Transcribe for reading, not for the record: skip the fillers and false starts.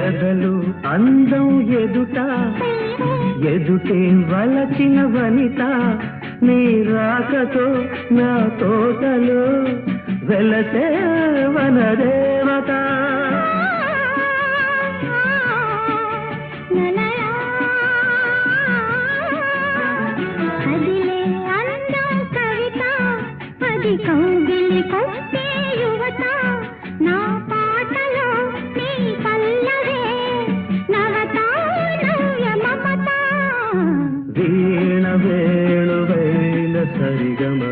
ఎదలు అందం ఎదుట ఎదుటే వలచిన వనిత నీ రాకతో నా తోటలో వెలసే వనదేవత అదిలే అందం కవిత అది కౌగిలి కొట్టే యువత నా పాటలో నీ పల్లవే నవత నవ్య మమత వీణ వేణువైన సరిగమ